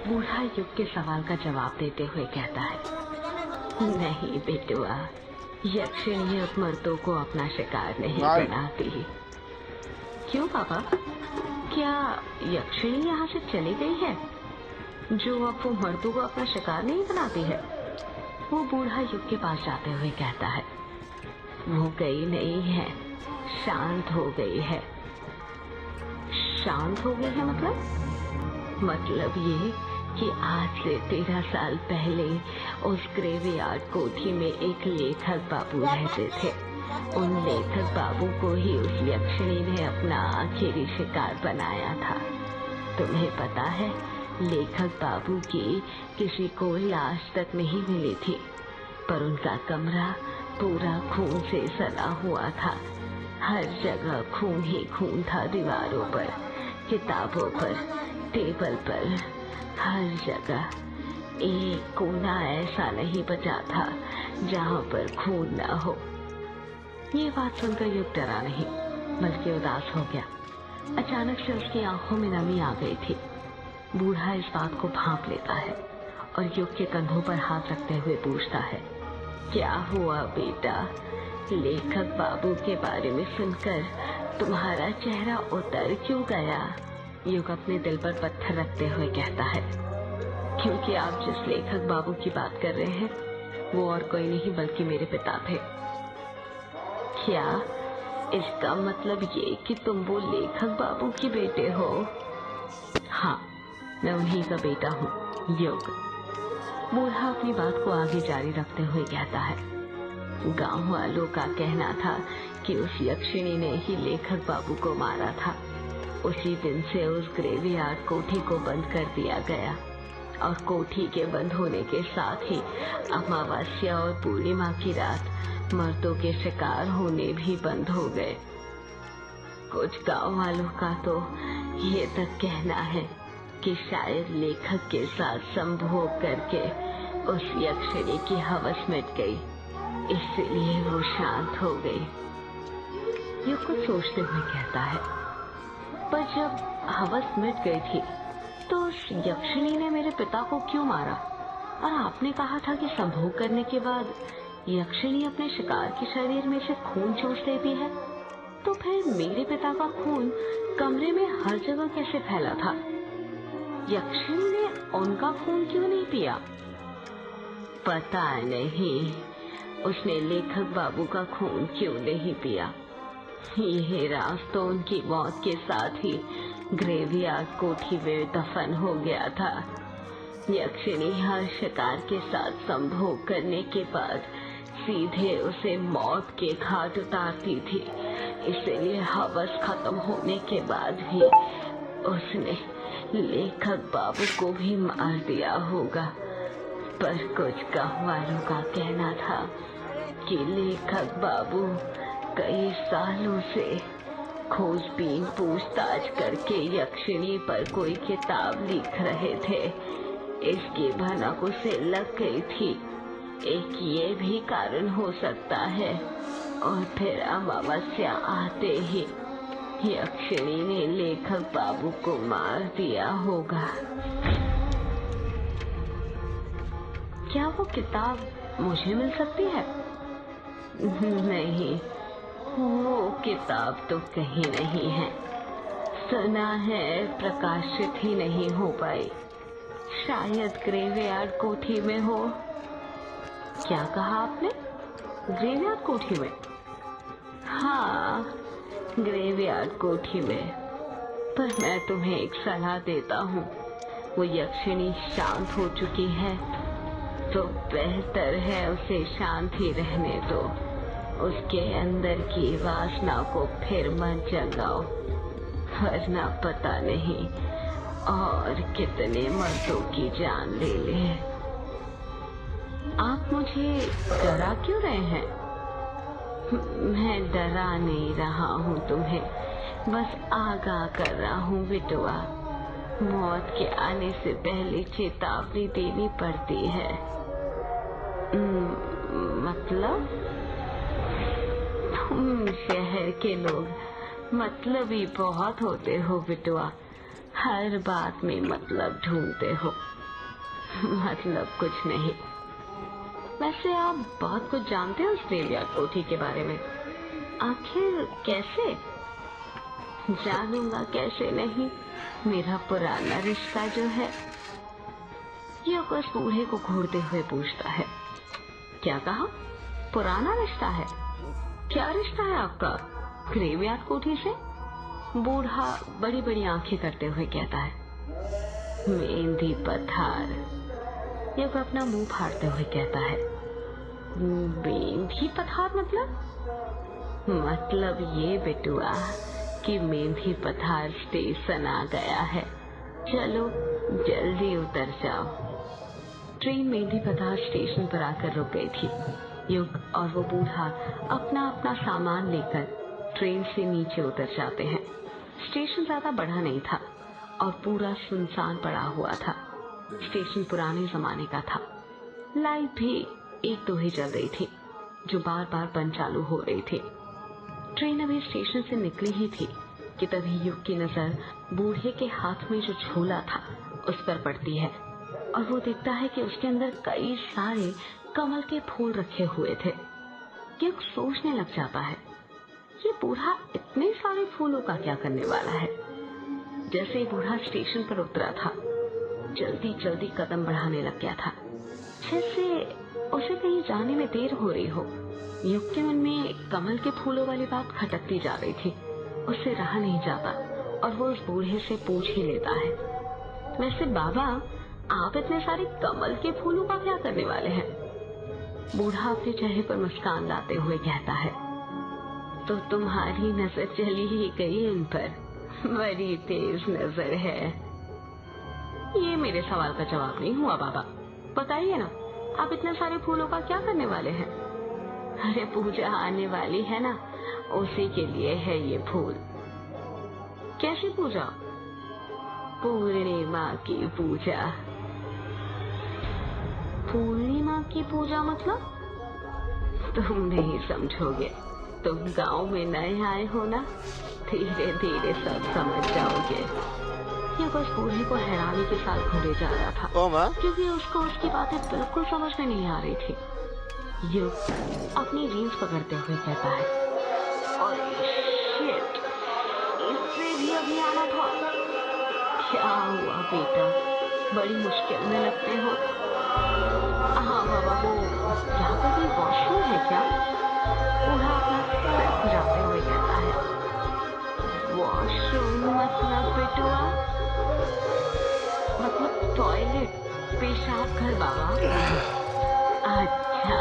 बूढ़ा युग के सवाल का जवाब देते हुए कहता है, नहीं बेटुआ, यक्षिणी अब मर्दों को अपना शिकार नहीं बनाती। क्यों पापा, क्या यक्षिणी यहाँ से चली गई है जो अब वो मर्दों को अपना शिकार नहीं बनाती है? वो बूढ़ा युग के पास जाते हुए कहता है, वो गई नहीं है, शांत हो गई है। शांत हो गई है मतलब ये कि आज से 13 साल पहले उस ग्रेवयार्ड कोठी में एक लेखक बाबू रहते थे। उन लेखक बाबू को ही उस यक्षिणी ने अपना आखिरी शिकार बनाया था। तुम्हें पता है, लेखक बाबू की किसी को लाश तक नहीं मिली थी, पर उनका कमरा पूरा खून से सना हुआ था। हर जगह खून ही खून था, दीवारों पर, किताबों पर, टेबल पर, हर जगह। एक कोना ऐसा नहीं बचा था जहाँ पर खून न हो। ये बात सुनकर युग डरा नहीं बल्कि उदास हो गया। अचानक से उसकी आंखों में नमी आ गई थी। बूढ़ा इस बात को भांप लेता है और युग के कंधों पर हाथ रखते हुए पूछता है, क्या हुआ बेटा? लेखक बाबू के बारे में सुनकर तुम्हारा चेहरा उतर क्यों गया? युग अपने दिल पर पत्थर रखते हुए कहता है, क्योंकि आप जिस लेखक बाबू की बात कर रहे हैं वो और कोई नहीं बल्कि मेरे पिता थे। क्या इसका मतलब ये कि तुम वो लेखक बाबू के बेटे हो? हाँ, मैं उन्हीं का बेटा हूँ, युग। बूढ़ा अपनी बात को आगे जारी रखते हुए कहता है, गांव वालों का कहना था कि उस यक्षिणी ने ही लेखक बाबू को मारा था। उसी दिन से उस ग्रेवयार्ड कोठी को बंद कर दिया गया और कोठी के बंद होने के साथ ही अमावस्या और पूर्णिमा की रात मर्दों के शिकार होने भी बंद हो गए। कुछ गांव वालों का तो ये तक कहना है कि शायद लेखक के साथ संभोग करके उस यक्षिणी की हवस मिट गई, इसलिए वो शांत हो गई। ये कुछ सोचते हुए कहता है, पर जब हवस मिट गई थी तो उस यक्षिणी ने मेरे पिता को क्यों मारा? और आपने कहा था कि संभोग करने के बाद यक्षिणी अपने शिकार के शरीर में से खून चूस लेती है, तो फिर मेरे पिता का खून कमरे में हर जगह कैसे फैला था? यक्षिणी ने उनका खून क्यों नहीं पिया? पता नहीं उसने लेखक बाबू का खून क्यों नहीं पिया। ये राज तो उनकी मौत के साथ ही ग्रेवयार्ड कोठी में दफन हो गया था। यक्षिणी हर शिकार के साथ संभोग करने के बाद सीधे उसे मौत के घाट उतारती थी, इसलिए हवस खत्म होने के बाद भी उसने लेखक बाबू को भी मार दिया होगा। पर कुछ गांव वालों का कहना था कि लेखक बाबू कई सालों से खोजबीन पूछताछ करके यक्षिणी पर कोई किताब लिख रहे थे। इसकी भनक उसे लग गई थी। एक ये भी कारण हो सकता है। और फिर अमावस्या आते ही यक्षिणी ने लेखक बाबू को मार दिया होगा। क्या वो किताब मुझे मिल सकती है? नहीं, वो किताब तो कहीं नहीं है। सुना है प्रकाशित ही नहीं हो पाई। शायद ग्रेवयार्ड कोठी में हो। क्या कहा आपने? ग्रेवयार्ड कोठी में? हाँ, ग्रेवयार्ड कोठी में। पर मैं तुम्हें एक सलाह देता हूँ, वो यक्षिणी शांत हो चुकी है तो बेहतर है उसे शांत ही रहने दो। उसके अंदर की वासना को फिर मत जगाओ, वरना पता नहीं और कितने मर्दों की जान ले ले। आप मुझे डरा क्यों रहे हैं? मैं डरा नहीं रहा हूँ तुम्हें, बस आगाह कर रहा हूँ बिटुआ। मौत के आने से पहले चेतावनी देनी पड़ती है। मतलब? तुम शहर के लोग मतलबी बहुत होते हो बिटुआ। हर बात में मतलब ढूंढते हो। मतलब कुछ नहीं। वैसे आप बहुत कुछ जानते हो उस ग्रेवयार्ड कोठी के बारे में। आखिर कैसे? जानूंगा कैसे नहीं, मेरा पुराना रिश्ता जो है। युग उस बूढ़े को घूरते हुए पूछता है। क्या कहा? पुराना रिश्ता है? क्या रिश्ता है आपका ग्रेवयार्ड कोठी से? बूढ़ा बड़ी बड़ी आंखें करते हुए कहता है। मेहंदी पठार। युग अपना मुंह फाड़ते हुए कहता है। मेहंदी पठार मतलब ये बेटुआ कि मेहंदी पठार स्टेशन आ गया है। चलो जल्दी उतर जाओ। ट्रेन मेहंदी पठार स्टेशन पर आकर रुक गई थी। युग और वो बूढ़ा अपना अपना सामान लेकर ट्रेन से नीचे उतर जाते हैं। स्टेशन ज्यादा बड़ा नहीं था और पूरा सुनसान पड़ा हुआ था। स्टेशन पुराने जमाने का था। लाइट भी एक दो ही जल रही थी जो बार बार बंद चालू हो रही थी। ट्रेन अभी स्टेशन से निकली ही थी कि तभी युग की नजर बूढ़े के हाथ में जो झोला था उस पर पड़ती है और वो देखता है कि उसके अंदर कई सारे कमल के फूल रखे हुए थे। युग सोचने लग जाता है, ये बूढ़ा इतने सारे फूलों का क्या करने वाला है। जैसे ही बूढ़ा स्टेशन पर उतरा था, जल्दी जल्दी कदम बढ़ाने लग गया था, जैसे उसे कहीं जाने में देर हो रही हो। युग के मन में कमल के फूलों वाली बात खटकती जा रही थी। उससे रहा नहीं जाता और वो उस बूढ़े से पूछ ही लेता है। वैसे बाबा, आप इतने सारे कमल के फूलों का क्या करने वाले हैं? बूढ़ा अपने चेहरे पर मुस्कान लाते हुए कहता है, तो तुम्हारी नजर चली ही गई इन पर। बड़ी तेज नजर है। ये मेरे सवाल का जवाब नहीं हुआ बाबा। बताइए ना, आप इतने सारे फूलों का क्या करने वाले हैं? अरे पूजा आने वाली है ना, उसी के लिए है ये फूल। कैसी पूजा? पूर्णिमा की पूजा। पूर्णिमा की पूजा मतलब? तुम नहीं समझोगे, तुम गांव में नए आए हो ना, धीरे धीरे सब समझ जाओगे। ये बस बूढ़े को हैरानी के साथ घूरे जा रहा था क्योंकि उसको उसकी बातें बिल्कुल समझ में नहीं आ रही थी। युग अपनी रील्स पकड़ते हुए कहता है, और शिट, इससे भी अभी आना था। क्या हुआ बेटा, बड़ी मुश्किल में लगते हो? हाँ बाबा, वो यहाँ पर कोई वॉशरूम है क्या? बूढ़ा अपना सिर खुजाते हुए कहता है। वॉशरूम मतलब बेटुआ? मतलब टॉयलेट, पेशाब घर बाबा। अच्छा,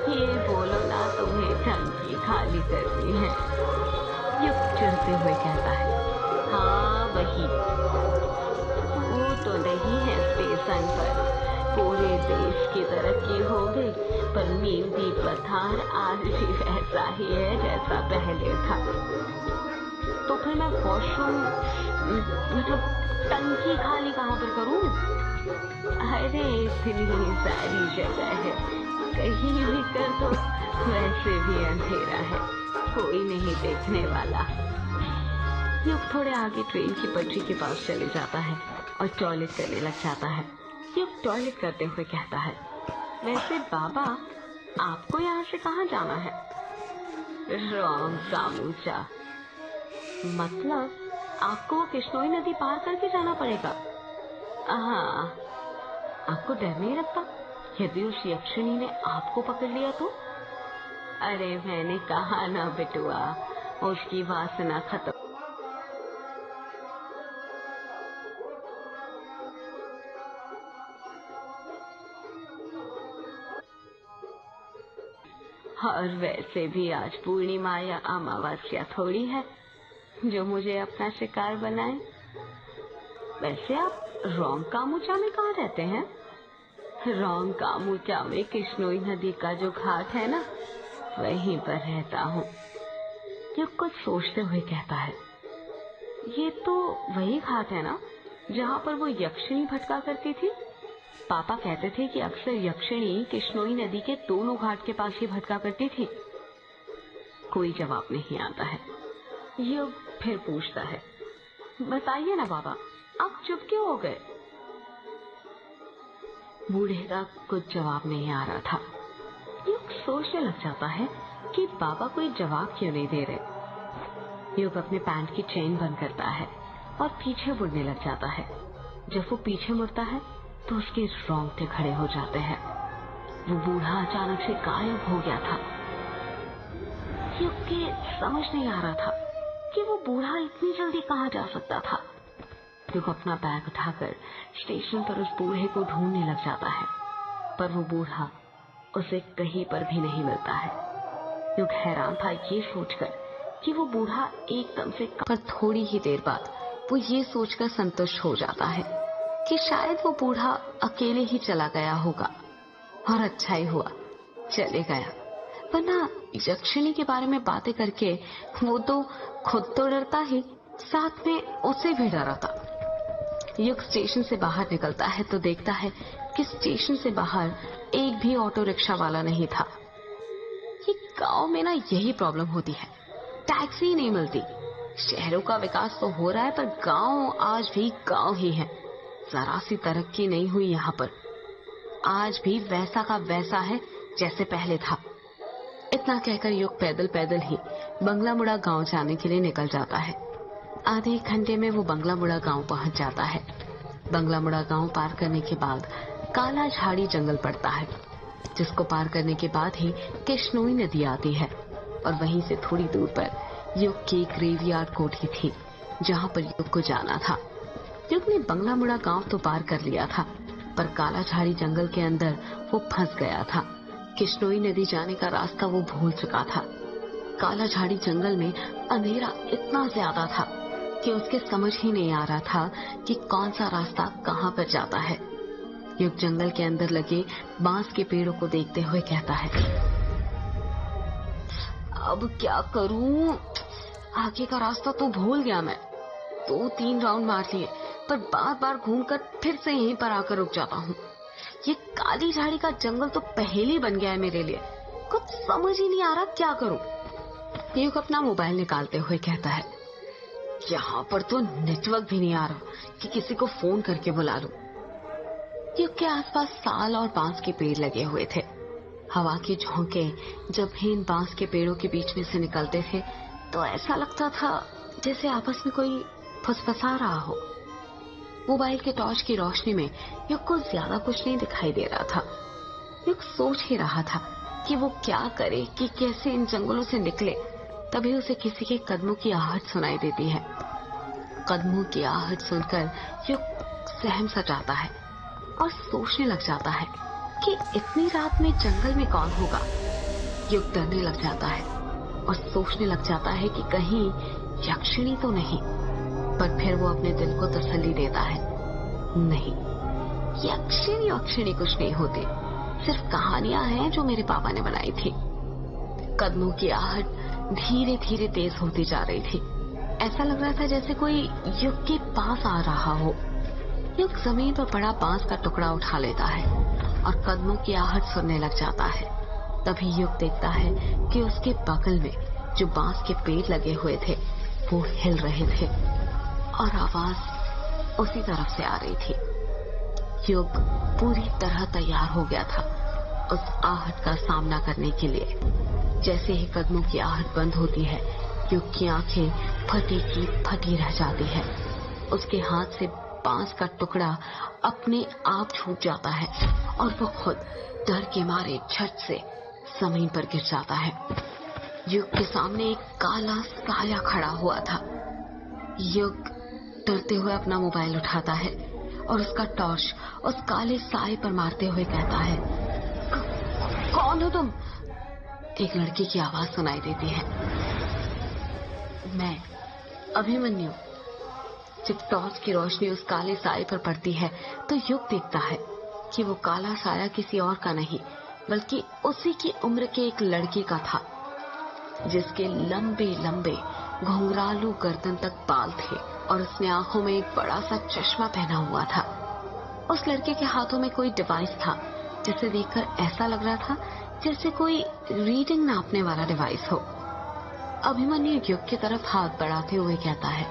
ये बोलो ना तुम्हें टंकी खाली करनी है। युग चिढ़ते हुए कहता है। हाँ वही। वो तो नहीं है स्टेशन पर। पूरे देश की तरक्की हो गई पर मेहंदी पठार आज भी वैसा ही है जैसा पहले था। तो फिर मैं वॉशरूम मतलब टंकी खाली कहाँ पर करूँ? अरे इतनी सारी जगह है, कहीं भी कर दो, वैसे भी अंधेरा है, कोई नहीं देखने वाला। युग थोड़े आगे ट्रेन की पटरी के पास चले जाता है और टॉयलेट करने लग जाता है। युग टॉयलेट करते हुए कहता है, वैसे बाबा, आपको यहाँ से कहाँ जाना है? रॉन्ग कामूचा। मतलब आपको किश्नोई नदी पार करके जाना पड़ेगा? हाँ। आपको डर नहीं लगता यदि उस यक्षिणी ने आपको पकड़ लिया तो? अरे मैंने कहा ना बेटुआ, उसकी वासना खत्म। और वैसे भी आज पूर्णिमा या अमावस्या थोड़ी है जो मुझे अपना शिकार बनाए। वैसे आप रोंग कामूचा में कहाँ रहते हैं? रोंग कामूचा में किश्नोई नदी का जो घाट है ना, वहीं पर रहता हूँ। युग कुछ सोचते हुए कहता है, ये तो वही घाट है ना जहाँ पर वो यक्षिणी भटका करती थी? पापा कहते थे कि अक्सर यक्षिणी किश्नोई नदी के दोनों घाट के पास ही भटका करती थी। कोई जवाब नहीं आता है। युग फिर पूछता है, बताइए ना बाबा, आप चुप क्यों हो गए? बूढ़े का कुछ जवाब नहीं आ रहा था। युग सोचने लग जाता है कि बाबा कोई जवाब क्यों नहीं दे रहे। युग अपने पैंट की चेन बंद करता है और पीछे मुड़ने लग जाता है। जब वो पीछे मुड़ता है तो उसके रोंगटे खड़े हो जाते हैं। वो बूढ़ा अचानक से गायब हो गया था। युग के समझ नहीं आ रहा था कि वो बूढ़ा इतनी जल्दी कहाँ जा सकता था। युग अपना बैग उठाकर स्टेशन पर उस बूढ़े को ढूंढने लग जाता है, पर वो बूढ़ा उसे कहीं पर भी नहीं मिलता है। युग हैरान था ये सोचकर कि वो बूढ़ा एकदम से, पर थोड़ी ही देर बाद वो ये सोचकर संतुष्ट हो जाता है कि शायद वो बूढ़ा अकेले ही चला गया होगा। और अच्छा ही हुआ चले गया, वरना यक्षिणी के बारे में बातें करके वो तो खुद तो डरता ही, साथ में उसे भी डराता। युग स्टेशन से बाहर निकलता है तो देखता है कि स्टेशन से बाहर एक भी ऑटो रिक्शा वाला नहीं था। ये गांव में ना यही प्रॉब्लम होती है, टैक्सी नहीं मिलती। शहरों का विकास तो हो रहा है पर गांव आज भी गांव ही है। जरा सी तरक्की नहीं हुई यहाँ पर, आज भी वैसा का वैसा है जैसे पहले था। इतना कहकर युग पैदल पैदल ही बंगला मुड़ा गांव जाने के लिए निकल जाता है। आधे एक घंटे में वो बंगला मुड़ा गांव पहुंच जाता है। बंगला मुड़ा गांव पार करने के बाद काला झाड़ी जंगल पड़ता है, जिसको पार करने के बाद ही कृष्णोई नदी आती है। और वहीं से थोड़ी दूर पर युग की ग्रेवयार्ड कोठी थी, जहां पर युग को जाना था। युग ने बंगला मुड़ा गांव तो पार कर लिया था, पर काला झाड़ी जंगल के अंदर वो फंस गया था। कृष्णोई नदी जाने का रास्ता वो भूल चुका था। काला झाड़ी जंगल में अंधेरा इतना ज्यादा था कि उसके समझ ही नहीं आ रहा था कि कौन सा रास्ता कहाँ पर जाता है। युग जंगल के अंदर लगे बांस के पेड़ों को देखते हुए कहता है, अब क्या करूं? आगे का रास्ता तो भूल गया मैं। 2-3 राउंड मार लिए पर बार बार घूमकर फिर से यहीं पर आकर रुक जाता हूँ। ये काली झाड़ी का जंगल तो पहेली बन गया है मेरे लिए, कुछ समझ ही नहीं आ रहा क्या करूं। युग अपना मोबाइल निकालते हुए कहता है, यहाँ पर तो नेटवर्क भी नहीं आ रहा कि किसी को फोन करके बुला लूं। युग के आसपास साल और बांस के पेड़ लगे हुए थे। हवा के झोंके जब भी इन बांस के पेड़ों के बीच में से निकलते थे तो ऐसा लगता था जैसे आपस में कोई फुसफुसा रहा हो। मोबाइल के टॉर्च की रोशनी में युग को ज्यादा कुछ नहीं दिखाई दे रहा था। युग सोच ही रहा था कि वो क्या करे, कि कैसे इन जंगलों से निकले। तभी उसे किसी के कदमों की आहट सुनाई देती है। कदमों की आहट सुनकर युग सहम सा जाता है और सोचने लग जाता है कि इतनी रात में जंगल में कौन होगा। युग डरने लग जाता है और सोचने लग जाता है कि कहीं यक्षिणी तो नहीं। पर फिर वो अपने दिल को तसल्ली देता है, नहीं, यक्षिणी कुछ नहीं होती, सिर्फ कहानियां हैं जो मेरे पापा ने बनाई थी। कदमों की आहट धीरे धीरे तेज होती जा रही थी। ऐसा लग रहा था जैसे कोई युग के पास आ रहा हो। युग जमीन पर पड़ा बांस का टुकड़ा उठा लेता है और कदमों की आहट सुनने लग जाता है। तभी युग देखता है कि उसके बगल में जो बांस के पेड़ लगे हुए थे वो हिल रहे थे और आवाज उसी तरफ से आ रही थी। युग पूरी तरह तैयार हो गया था उस आहट का सामना करने के लिए। जैसे ही कदमों की आहट बंद होती है, युग की आंखें फटी की फटी रह जाती है। उसके हाथ से बांस का टुकड़ा अपने आप छूट जाता है और वो खुद डर के मारे झट से जमीन पर गिर जाता है। युग के सामने एक काला साया खड़ा हुआ था। युग डरते हुए अपना मोबाइल उठाता है और उसका टॉर्च उस काले साए पर मारते हुए कहता है, कौन हो तुम? एक लड़की की आवाज सुनाई देती है, मैं अभिमन्यु। जब टॉर्च की रोशनी उस काले साए पर पड़ती है तो युग देखता है कि वो काला साया किसी और का नहीं बल्कि उसी की उम्र के एक लड़के का था, जिसके लंबे लंबे घुंघरालू गर्दन तक बाल थे और उसने आंखों में एक बड़ा सा चश्मा पहना हुआ था। उस लड़के के हाथों में कोई डिवाइस था जिसे देखकर ऐसा लग रहा था जैसे कोई रीडिंग नापने वाला डिवाइस हो। अभिमन्यु युग की तरफ हाथ बढ़ाते हुए कहता है,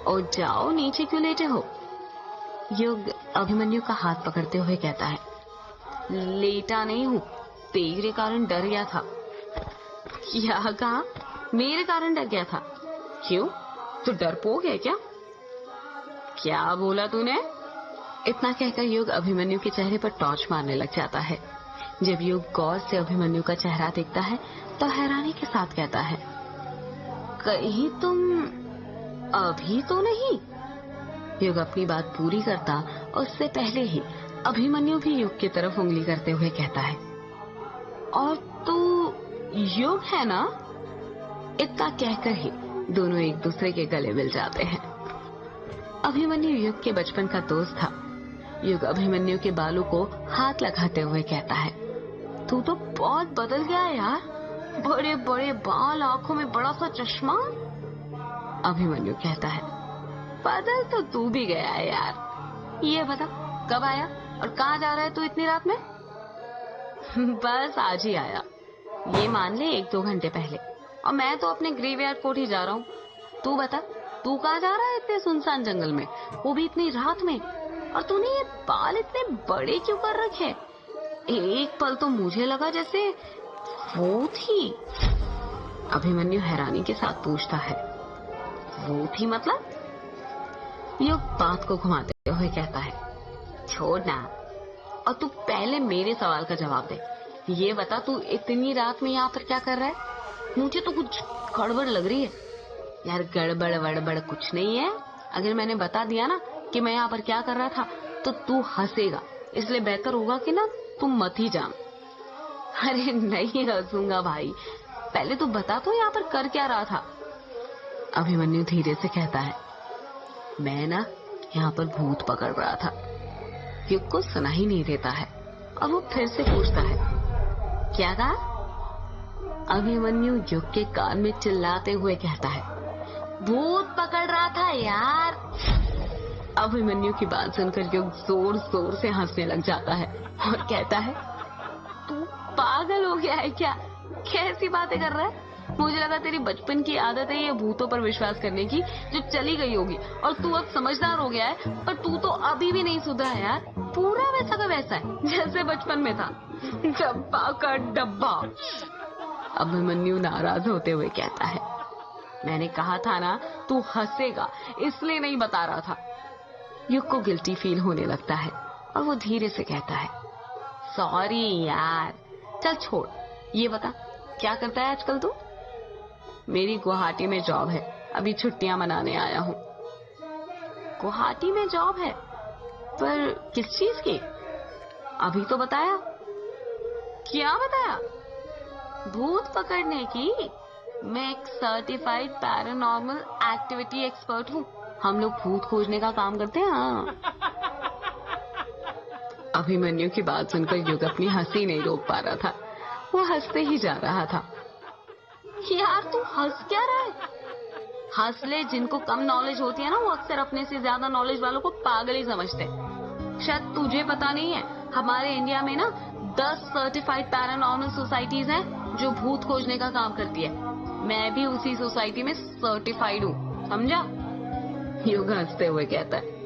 और जाओ, नीचे क्यों लेटे हो? युग अभिमन्यु का हाथ पकड़ते हुए कहता है, लेटा नहीं हूँ, तेरे कारण डर गया था। क्या कहा? मेरे कारण डर गया था? क्यों, तू डरपोक है क्या? क्या बोला तूने? इतना कहकर युग अभिमन्यु के चेहरे पर टॉर्च मारने लग जाता है। जब युग गौर से अभिमन्यु का चेहरा देखता है तो हैरानी के साथ कहता है, कहीं तुम अभी तो नहीं? युग अपनी बात पूरी करता और उससे पहले ही अभिमन्यु भी युग की तरफ उंगली करते हुए कहता है, और तू युग है ना? इतना कहकर ही दोनों एक दूसरे के गले मिल जाते हैं। अभिमन्यु युग के बचपन का दोस्त था। युग अभिमन्यु के बालों को हाथ लगाते हुए कहता है, तू तो बहुत बदल गया यार, बड़े बड़े बाल, आंखों में बड़ा सा चश्मा। अभिमन्यु कहता है, बदल तो तू भी गया है यार। ये बता, कब आया और कहाँ जा रहा है तू इतनी रात में? बस आज ही आया, ये मान ले 1-2 घंटे पहले, और मैं तो अपने ग्रेवयार्ड कोर्ट ही जा रहा हूँ। तू बता, तू कहाँ जा रहा है इतने सुनसान जंगल में, वो भी इतनी रात में? और तूने ये बाल इतने बड़े क्यों कर रखे? एक पल तो मुझे लगा जैसे वो थी। अभिमन्यु हैरानी के साथ पूछता है, वो थी मतलब? युग बात को घुमाते हुए कहता है, छोड़ ना, और तू पहले मेरे सवाल का जवाब दे। ये बता, तू इतनी रात में यहाँ पर क्या कर रहा है? मुझे तो कुछ गड़बड़ लग रही है। यार गड़बड़ वड़बड़ कुछ नहीं है। अगर मैंने बता दिया ना कि मैं यहाँ पर क्या कर रहा था तो तू हंसेगा, इसलिए बेहतर होगा कि ना तुम मत ही जान। अरे नहीं हंसूंगा भाई, पहले तू बता तो यहाँ पर कर क्या रहा था? अभिमन्यु धीरे से कहता है, मैं ना यहाँ पर भूत पकड़ रहा था। युग को सुना ही नहीं देता है और वो फिर से पूछता है, क्या कहा? अभिमन्यु युग के कान में चिल्लाते हुए कहता है, भूत पकड़ रहा था यार। अभिमन्यु की बात सुनकर युग जोर जोर से हंसने लग जाता है और कहता है, तू पागल हो गया है क्या? कैसी बातें कर रहा है? मुझे लगा तेरी बचपन की आदत है ये भूतों पर विश्वास करने की, जो चली गई होगी, और तू अब समझदार हो गया है, पर तू तो अभी भी नहीं सुधरा है यार। पूरा वैसा का वैसा है जैसे बचपन में था। डब्बा का डब्बा। अभिमन्यु नाराज होते हुए कहता है, मैंने कहा था ना तू हंसेगा, इसलिए नहीं बता रहा था। युग को गिल्टी फील होने लगता है और वो धीरे से कहता है, सॉरी यार, चल छोड़। ये बता, क्या करता है आजकल तू? मेरी गुवाहाटी में जॉब है, अभी छुट्टियां मनाने आया हूँ। गुवाहाटी में जॉब है? पर किस चीज की? अभी तो बताया। क्या बताया? भूत पकड़ने की। मैं एक सर्टिफाइड पैरानॉर्मल एक्टिविटी एक्सपर्ट हूँ। हम लोग भूत खोजने का काम करते हैं। हाँ। अभिमन्यु की बात सुनकर युग अपनी हंसी नहीं रोक पा रहा था, वो हंसते ही जा रहा था। यार तू हंस क्या रहा है? हंस ले, जिनको कम नॉलेज होती है ना वो अक्सर अपने से ज्यादा नॉलेज वालों को पागल ही समझते हैं। शायद तुझे पता नहीं है, हमारे इंडिया में ना 10 सर्टिफाइड पैरानॉर्मल सोसाइटीज हैं जो भूत खोजने का काम करती है। मैं भी उसी सोसाइटी में सर्टिफाइड हूँ, समझा? युग हंसते हुए कहता है,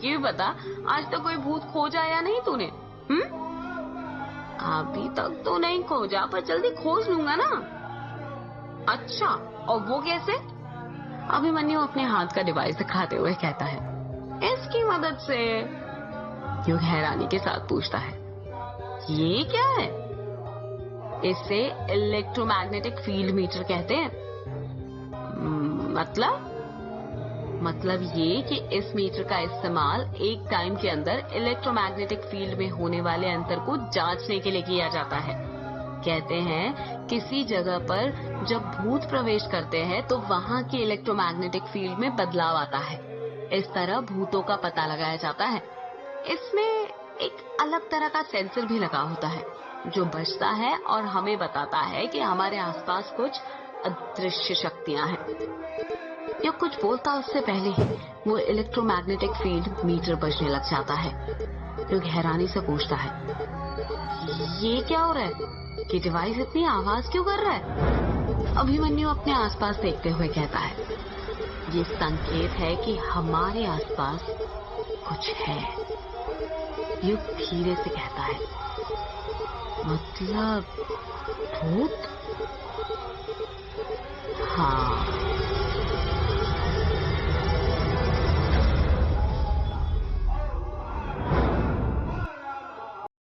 ये बता, आज तक कोई भूत खोजा या नहीं तूने? अभी तक तो नहीं खोजा, पर जल्दी खोज लूंगा ना। अच्छा, और वो कैसे? अभिमन्यु अपने हाथ का डिवाइस दिखाते हुए कहता है, इसकी मदद से। युग हैरानी के साथ पूछता है, ये क्या है? इसे इलेक्ट्रोमैग्नेटिक फील्ड मीटर कहते हैं। मतलब ये कि इस मीटर का इस्तेमाल एक टाइम के अंदर इलेक्ट्रोमैग्नेटिक फील्ड में होने वाले अंतर को जांचने के लिए किया जाता है। कहते हैं किसी जगह पर जब भूत प्रवेश करते हैं तो वहां की इलेक्ट्रोमैग्नेटिक फील्ड में बदलाव आता है। इस तरह भूतों का पता लगाया जाता है। इसमें एक अलग तरह का सेंसर भी लगा होता है जो बजता है और हमें बताता है कि हमारे आसपास कुछ अदृश्य शक्तियां हैं। या कुछ बोलता उससे पहले ही वो इलेक्ट्रोमैग्नेटिक फील्ड मीटर बजने लग जाता है। युग हैरानी से पूछता है, ये क्या हो रहा है कि डिवाइस इतनी आवाज क्यों कर रहा है? अभिमन्यु अपने आसपास देखते हुए कहता है, ये संकेत है कि हमारे आसपास कुछ है। युग धीरे से कहता है, मतलब भूत?